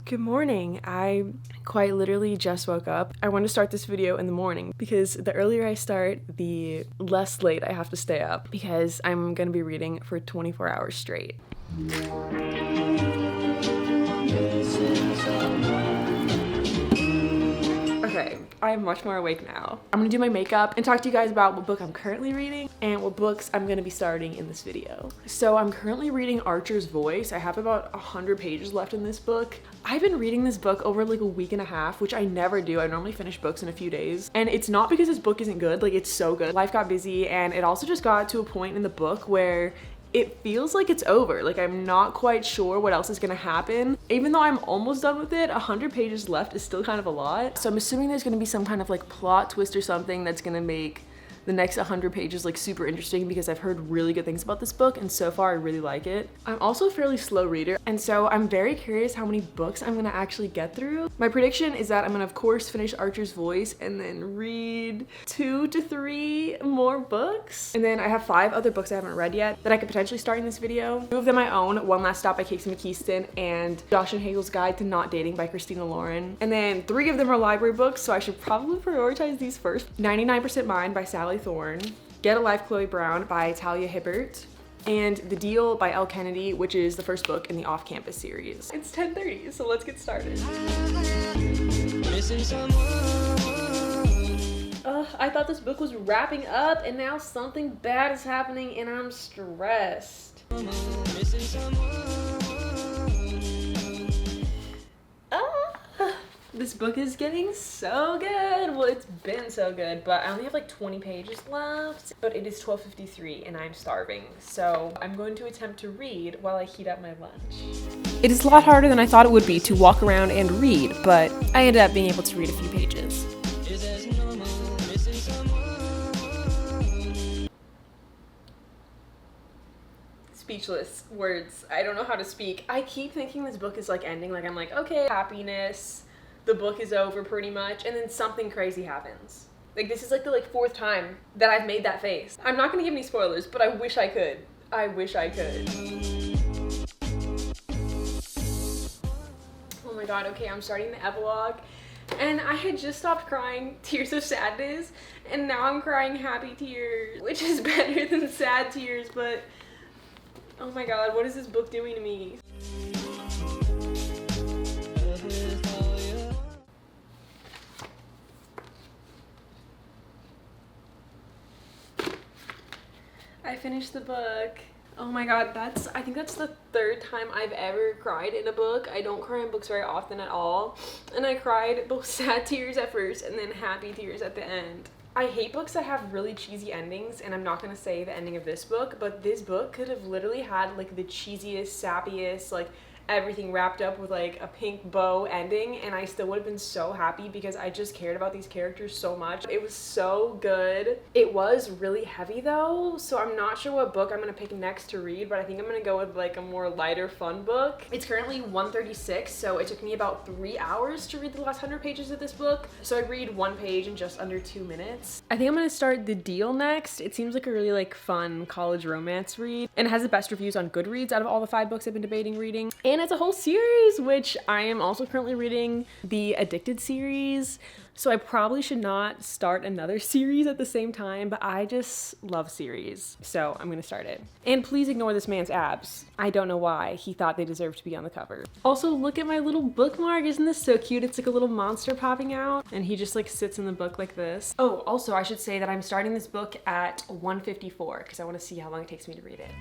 Good morning. I quite literally just woke up. I want to start this video in the morning because the earlier I start, the less late I have to stay up because I'm going to be reading for 24 hours straight. Okay, I am much more awake now. I'm gonna do my makeup and talk to you guys about what book I'm currently reading and what books I'm gonna be starting in this video. So I'm currently reading Archer's Voice. I have about 100 pages left in this book. I've been reading this book over like a week and a half, which I never do. I normally finish books in a few days. And it's not because this book isn't good, like it's so good. Life got busy and it also just got to a point in the book where it feels like it's over. Like I'm not quite sure what else is gonna happen. Even though I'm almost done with it, 100 pages left is still kind of a lot. So I'm assuming there's gonna be some kind of like plot twist or something that's gonna make the next 100 pages like super interesting because I've heard really good things about this book and so far I really like it. I'm also a fairly slow reader and so I'm very curious how many books I'm gonna actually get through. My prediction is that I'm gonna of course finish Archer's Voice and then read 2 to 3 more books. And then I have 5 other books I haven't read yet that I could potentially start in this video. 2 of them I own, One Last Stop by Casey McKeeston and Josh and Hazel's Guide to Not Dating by Christina Lauren. And then 3 of them are library books so I should probably prioritize these first. 99% Mine by Sally Thorne, Get a Life Chloe Brown by Talia Hibbert, and The Deal by Elle Kennedy, which is the first book in the Off-Campus series. It's 10:30, so let's get started. I thought this book was wrapping up and now something bad is happening and I'm stressed. This book is getting so good. Well, it's been so good, but I only have like 20 pages left, but it is 12:53 and I'm starving. So I'm going to attempt to read while I heat up my lunch. It is a lot harder than I thought it would be to walk around and read, but I ended up being able to read a few pages. Speechless words. I don't know how to speak. I keep thinking this book is like ending, like I'm like, okay, happiness. The book is over pretty much, and then something crazy happens. Like this is like the 4th time that I've made that face. I'm not gonna give any spoilers, but I wish I could. I wish I could. Oh my god, okay, I'm starting the epilogue. And I had just stopped crying tears of sadness, and now I'm crying happy tears, which is better than sad tears, but oh my god, what is this book doing to me? I finished the book. Oh my god, I think that's the 3rd time I've ever cried in a book. I don't cry in books very often at all. And I cried both sad tears at first and then happy tears at the end. I hate books that have really cheesy endings, and I'm not gonna say the ending of this book, but this book could have literally had like the cheesiest, sappiest, like everything wrapped up with like a pink bow ending, and I still would have been so happy because I just cared about these characters so much. It was so good. It was really heavy though, so I'm not sure what book I'm gonna pick next to read, but I think I'm gonna go with like a more lighter, fun book. It's currently 1:36, so it took me about 3 hours to read the last 100 pages of this book. So I read 1 page in just under 2 minutes. I think I'm gonna start The Deal next. It seems like a really like fun college romance read, and it has the best reviews on Goodreads out of all the 5 books I've been debating reading. And it's a whole series, which I am also currently reading the Addicted series. So I probably should not start another series at the same time, but I just love series. So I'm gonna start it. And please ignore this man's abs. I don't know why he thought they deserved to be on the cover. Also, look at my little bookmark. Isn't this so cute? It's like a little monster popping out and he just like sits in the book like this. Oh, also I should say that I'm starting this book at 1:54 because I want to see how long it takes me to read it.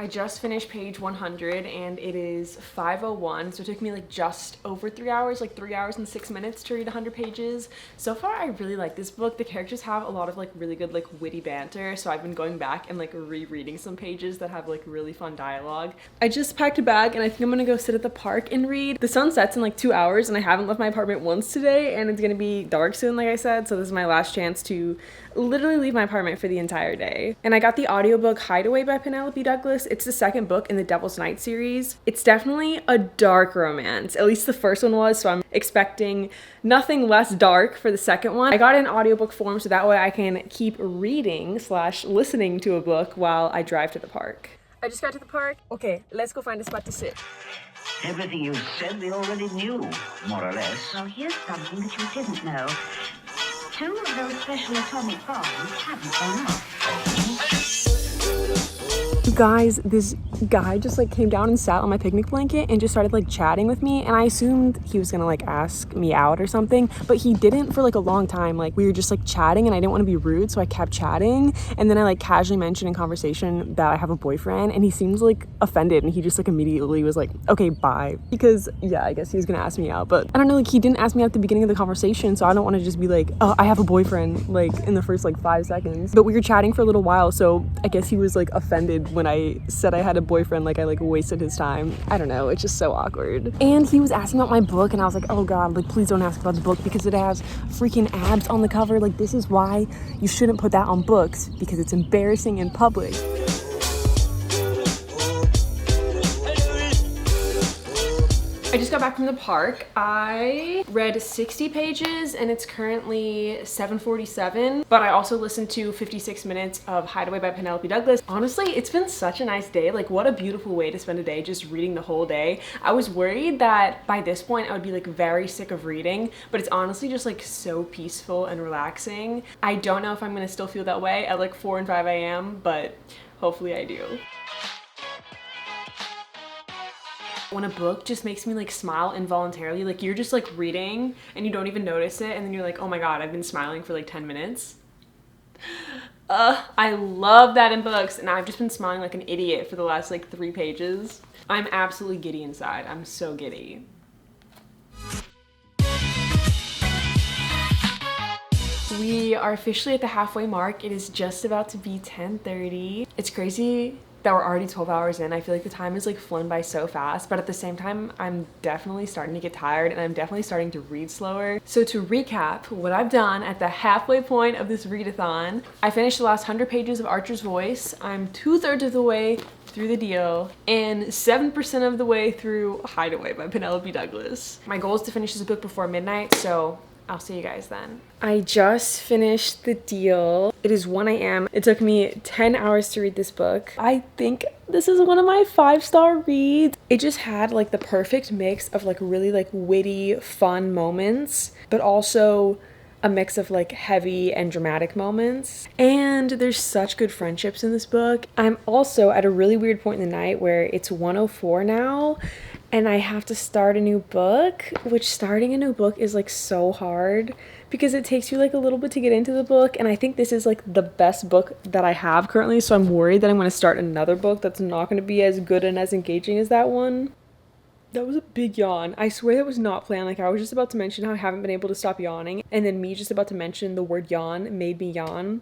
I just finished page 100 and it is 5:01, so it took me like just over 3 hours, like 3 hours and 6 minutes to read 100 pages. So far, I really like this book. The characters have a lot of like really good like witty banter, so I've been going back and like rereading some pages that have like really fun dialogue. I just packed a bag and I think I'm gonna go sit at the park and read. The sun sets in like 2 hours and I haven't left my apartment once today, and it's gonna be dark soon, like I said, so this is my last chance to literally leave my apartment for the entire day. And I got the audiobook Hideaway by Penelope Douglas. It's the second book in the Devil's Night series. It's definitely a dark romance. At least the first one was, so I'm expecting nothing less dark for the second one. I got it in audiobook form so that way I can keep reading / listening to a book while I drive to the park. I just got to the park. Okay, let's go find a spot to sit. Everything you said we already knew, more or less. Well, here's something that you didn't know. 2 of those special atomic bombs haven't gone off. You guys, this guy just like came down and sat on my picnic blanket and just started like chatting with me, and I assumed he was gonna like ask me out or something, but he didn't for like a long time. Like we were just like chatting and I didn't want to be rude, so I kept chatting, and then I like casually mentioned in conversation that I have a boyfriend, and he seems like offended, and he just like immediately was like, okay, bye. Because yeah, I guess he was gonna ask me out, but I don't know, like he didn't ask me out at the beginning of the conversation, so I don't want to just be like, oh, I have a boyfriend like in the first like 5 seconds. But we were chatting for a little while, so I guess he was like offended when I said I had a boyfriend, like I like wasted his time. I don't know, it's just so awkward. And he was asking about my book, and I was like, oh god, like please don't ask about the book because it has freaking abs on the cover. Like this is why you shouldn't put that on books, because it's embarrassing in public. I just got back from the park. I read 60 pages and it's currently 7:47, but I also listened to 56 minutes of Hideaway by Penelope Douglas. Honestly, it's been such a nice day. Like what a beautiful way to spend a day, just reading the whole day. I was worried that by this point I would be like very sick of reading, but it's honestly just like so peaceful and relaxing. I don't know if I'm gonna still feel that way at like 4 and 5 a.m., but hopefully I do. When a book just makes me like smile involuntarily, like you're just like reading and you don't even notice it, and then you're like, oh my god, I've been smiling for like 10 minutes. I love that in books, and I've just been smiling like an idiot for the last like 3 pages. I'm absolutely giddy inside. I'm so giddy. We are officially at the halfway mark. It is just about to be 10:30. It's crazy that we're already 12 hours in. I feel like the time has like flown by so fast, but at the same time, I'm definitely starting to get tired, and I'm definitely starting to read slower. So to recap what I've done at the halfway point of this readathon, I finished the last 100 pages of Archer's Voice. I'm 2/3 of the way through the deal and 7% of the way through Hideaway by Penelope Douglas. My goal is to finish this book before midnight, so I'll see you guys then. I just finished the deal. It is 1 a.m. It took me 10 hours to read this book. I think this is one of my 5-star reads. It just had like the perfect mix of like really like witty, fun moments, but also a mix of like heavy and dramatic moments. And there's such good friendships in this book. I'm also at a really weird point in the night where it's 1:04 now, and I have to start a new book, which starting a new book is like so hard because it takes you like a little bit to get into the book, and I think this is like the best book that I have currently, so I'm worried that I'm going to start another book that's not going to be as good and as engaging as that one. That was a big yawn. I swear that was not planned. Like I was just about to mention how I haven't been able to stop yawning, and then me just about to mention the word yawn made me yawn.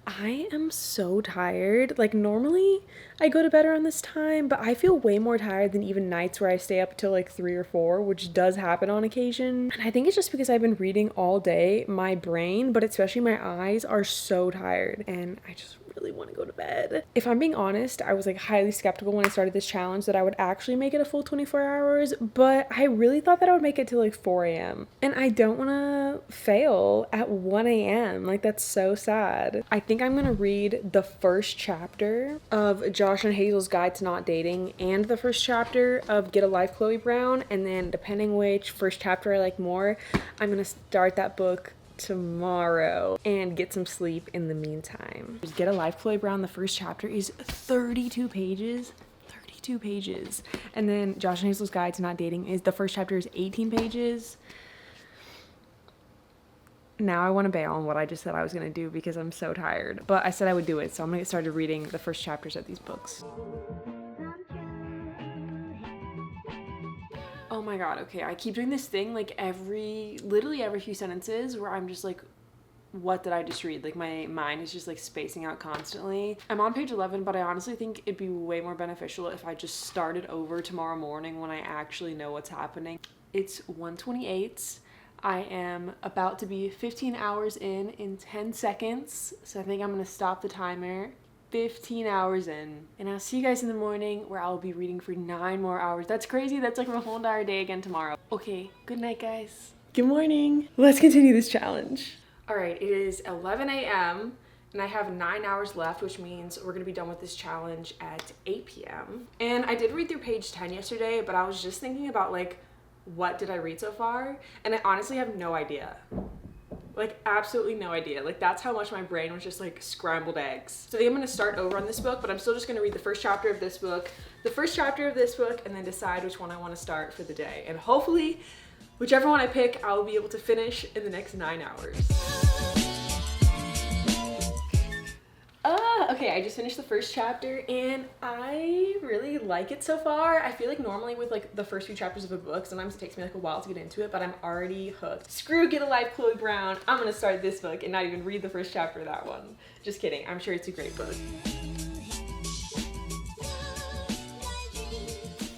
I am so tired. Like normally I go to bed around this time, but I feel way more tired than even nights where I stay up till like 3 or 4, which does happen on occasion. And I think it's just because I've been reading all day. My brain, but especially my eyes, are so tired, and I just really want to go to bed. If I'm being honest, I was like highly skeptical when I started this challenge that I would actually make it a full 24 hours, but I really thought that I would make it to like 4 a.m. And I don't want to fail at 1 a.m. Like that's so sad. I think I'm going to read the first chapter of Josh and Hazel's Guide to Not Dating and the first chapter of Get a Life, Chloe Brown, and then depending which first chapter I like more, I'm going to start that book tomorrow and get some sleep in the meantime. Get a Life, Chloe Brown, the first chapter is 32 pages. 32 pages. And then Josh and Hazel's Guide to Not Dating is the first chapter is 18 pages. Now I want to bail on what I just said I was going to do because I'm so tired. But I said I would do it, so I'm going to get started reading the first chapters of these books. Oh my god, okay, I keep doing this thing like literally every few sentences where I'm just like, what did I just read? Like my mind is just like spacing out constantly. I'm on page 11, but I honestly think it'd be way more beneficial if I just started over tomorrow morning when I actually know what's happening. It's 1:28. I am about to be 15 hours in 10 seconds. So I think I'm gonna stop the timer. 15 hours in. And I'll see you guys in the morning where I'll be reading for 9 more hours. That's crazy. That's like my whole entire day again tomorrow. Okay, good night, guys. Good morning. Let's continue this challenge. All right, it is 11 a.m. and I have 9 hours left, which means we're gonna be done with this challenge at 8 p.m. And I did read through page 10 yesterday, but I was just thinking about like, what did I read so far? And I honestly have no idea. Like, absolutely no idea. Like, that's how much my brain was just like scrambled eggs. So I think I'm gonna start over on this book, but I'm still just gonna read the first chapter of this book, the first chapter of this book, and then decide which one I wanna start for the day. And hopefully, whichever one I pick, I'll be able to finish in the next 9 hours. Okay, I just finished the first chapter and I really like it so far. I feel like normally with like the first few chapters of a book, sometimes it takes me like a while to get into it, but I'm already hooked. Screw Get a Life, Chloe Brown. I'm gonna start this book and not even read the first chapter of that one. Just kidding, I'm sure it's a great book.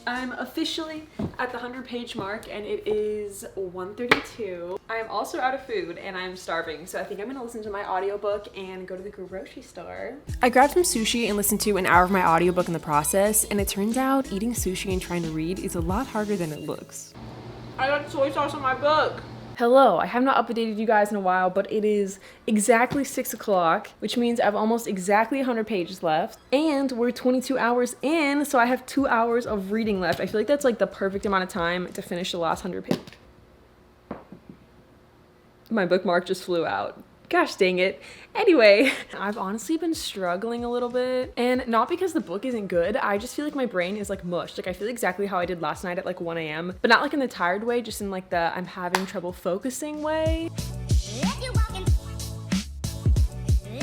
I'm officially at the 100-page mark and it is 1:32. I am also out of food and I'm starving, so I think I'm gonna listen to my audiobook and go to the grocery store. I grabbed some sushi and listened to an hour of my audiobook in the process, and it turns out eating sushi and trying to read is a lot harder than it looks. I got soy sauce on my book. Hello, I have not updated you guys in a while, but it is exactly 6 o'clock, which means I have almost exactly 100 pages left, and we're 22 hours in, so I have 2 hours of reading left. I feel like that's like the perfect amount of time to finish the last 100 pages. My bookmark just flew out. Gosh dang it. Anyway, I've honestly been struggling a little bit, and not because the book isn't good. I just feel like my brain is like mush. Like I feel exactly how I did last night at like 1 a.m. but not like in the tired way, just in like the I'm having trouble focusing way.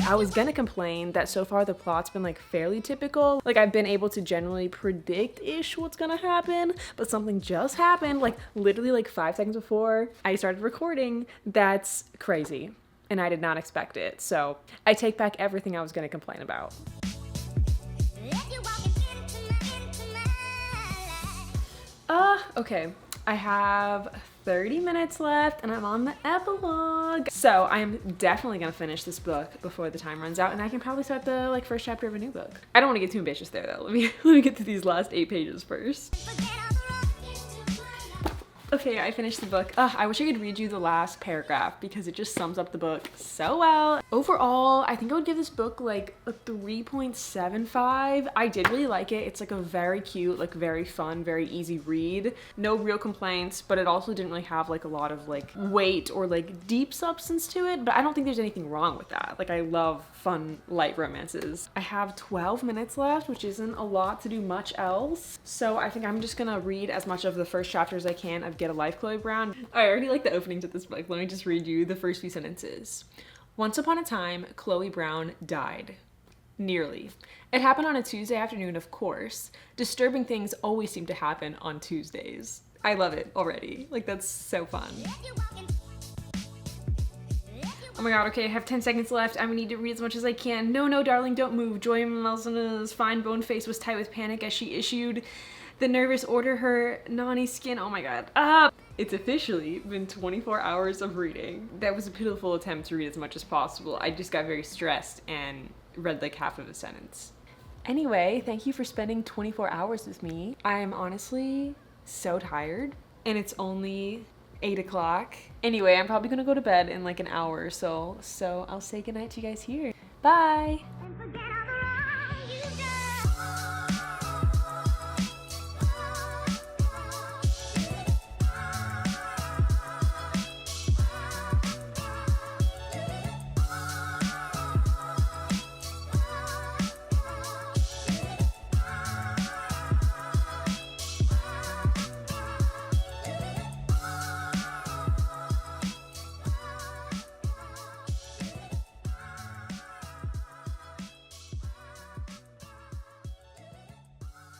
I was gonna complain that so far the plot's been like fairly typical. Like I've been able to generally predict-ish what's gonna happen, but something just happened like literally like 5 seconds before I started recording. That's crazy. And I did not expect it. So I take back everything I was gonna complain about. Okay. I have 30 minutes left and I'm on the epilogue. So I'm definitely gonna finish this book before the time runs out, and I can probably start the like first chapter of a new book. I don't wanna get too ambitious there though. Let me get to these last 8 pages first. Okay, I finished the book. I wish I could read you the last paragraph because it just sums up the book so well. Overall, I think I would give this book like a 3.75. I did really like it. It's like a very cute, like very fun, very easy read. No real complaints, but it also didn't really have like a lot of like weight or like deep substance to it, but I don't think there's anything wrong with that. Like I love fun, light romances. I have 12 minutes left, which isn't a lot to do much else. So I think I'm just gonna read as much of the first chapter as I can of Get a Life, Chloe Brown. I already like the opening to this book. Let me just read you the first few sentences. Once upon a time, Chloe Brown died. Nearly. It happened on a Tuesday afternoon, of course. Disturbing things always seem to happen on Tuesdays. I love it already. Like, that's so fun. Oh my god, okay, I have 10 seconds left. I'm gonna need to read as much as I can. No, darling, don't move. Joy Melson's fine bone face was tight with panic as she issued the nervous order. Her Nani skin, oh my god. It's officially been 24 hours of reading. That was a pitiful attempt to read as much as possible. I just got very stressed and read like half of a sentence. Anyway, thank you for spending 24 hours with me. I am honestly so tired, and it's only 8 o'clock. Anyway, I'm probably gonna go to bed in like an hour or so. So I'll say goodnight to you guys here. Bye!